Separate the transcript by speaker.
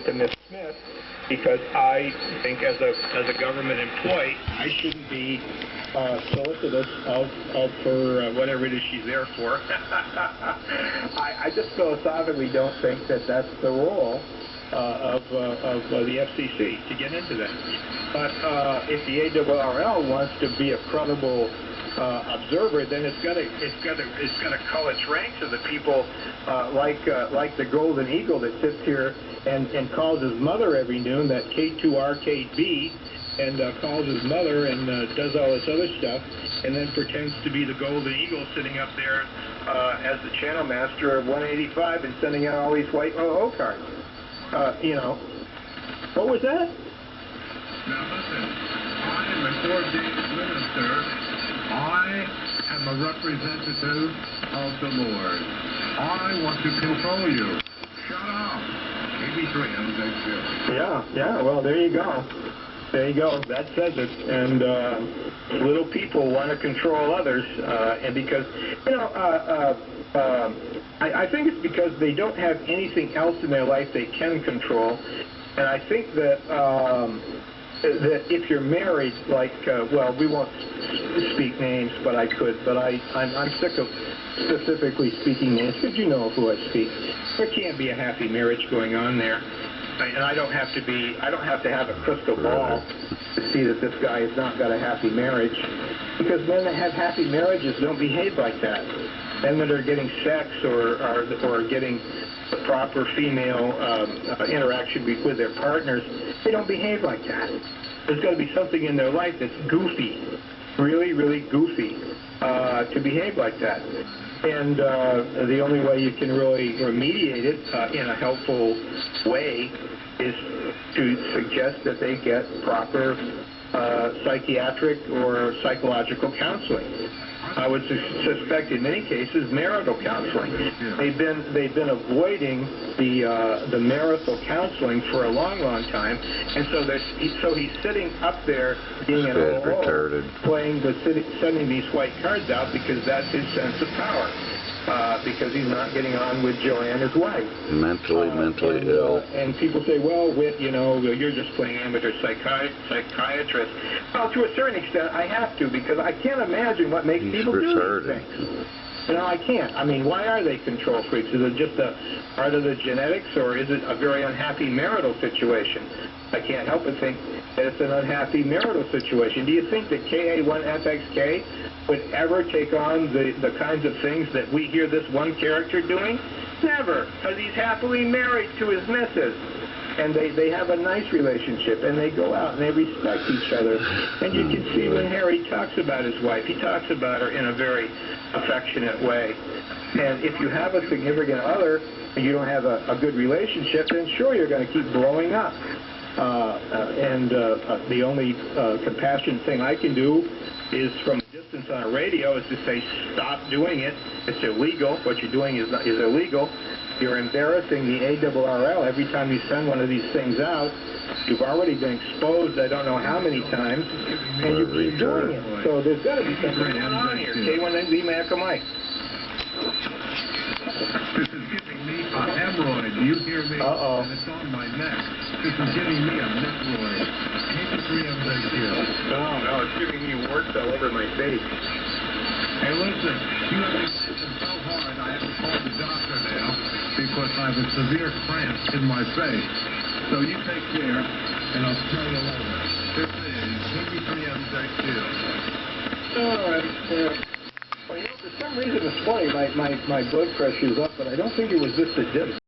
Speaker 1: to Ms. Smith, because I think as a government employee, I shouldn't be solicitous of her whatever it is she's there for. I just philosophically don't think that that's the role of the FCC to get into that. But if the ARRL wants to be a credible observer, then it's got to cull its ranks of the people like the Golden Eagle that sits here and calls his mother every noon, that K2RKB, and calls his mother and does all this other stuff, and then pretends to be the Golden Eagle sitting up there as the channel master of 185 and sending out all these white OO cards. You know, what was that?
Speaker 2: Now listen, I am a ordained minister. I am a representative of the Lord. I want to control you. Shut up. 83
Speaker 1: Yeah, well, there you go. There you go. That says it. And little people want to control others, and because, you know, I think it's because they don't have anything else in their life they can control. And I think that that if you're married, like, well, we won't speak names, but I could. But I'm sick of specifically speaking names, because you know who I speak. There can't be a happy marriage going on there. And I don't have to have a crystal ball to see that this guy has not got a happy marriage, because men that have happy marriages don't behave like that. Men that are getting sex or getting the proper female interaction with their partners, they don't behave like that. There's got to be something in their life that's goofy, really, really goofy, to behave like that. And the only way you can really remediate it in a helpful way is to suggest that they get proper psychiatric or psychological counseling. I would suspect in many cases marital counseling. They've been avoiding the marital counseling for a long, long time, and so he's sitting up there being an old, sending these white cards out because that's his sense of power. Because he's not getting on with Joanne, his wife.
Speaker 3: Mentally ill.
Speaker 1: And people say, well, you know, you're just playing amateur psychiatrist. Well, to a certain extent, I have to, because I can't imagine what makes people do these things. You know, I can't. I mean, why are they control freaks? Is it just a part of the genetics, or is it a very unhappy marital situation? I can't help but think that it's an unhappy marital situation. Do you think that K1LEM would ever take on the kinds of things that we hear this one character doing? Never, because he's happily married to his missus. And they have a nice relationship, and they go out and they respect each other. And you can see when Harry talks about his wife, he talks about her in a very affectionate way. And if you have a significant other and you don't have a good relationship, then sure, you're going to keep blowing up. The only compassionate thing I can do is from a distance on a radio is to say, stop doing it. It's illegal. What you're doing is illegal. You're embarrassing the ARRL every time you send one of these things out. You've already been exposed I don't know how many times, and you keep doing it. So there's got to be something going on here. K1LEM, Mike.
Speaker 2: This is giving me a hemorrhoid. Do you hear me?
Speaker 1: Uh-oh.
Speaker 2: And it's on my neck. This is giving me a neckroid.
Speaker 1: No, it's giving me warts all over my face.
Speaker 2: Hey, listen, you have been working so hard I have to call the doctor now because I have a severe cramp in my face. So you take care, and I'll tell you later. This is W1IT.
Speaker 1: All right. Well, you know, for some reason this morning my blood pressure is up, but I don't think it was this that did it.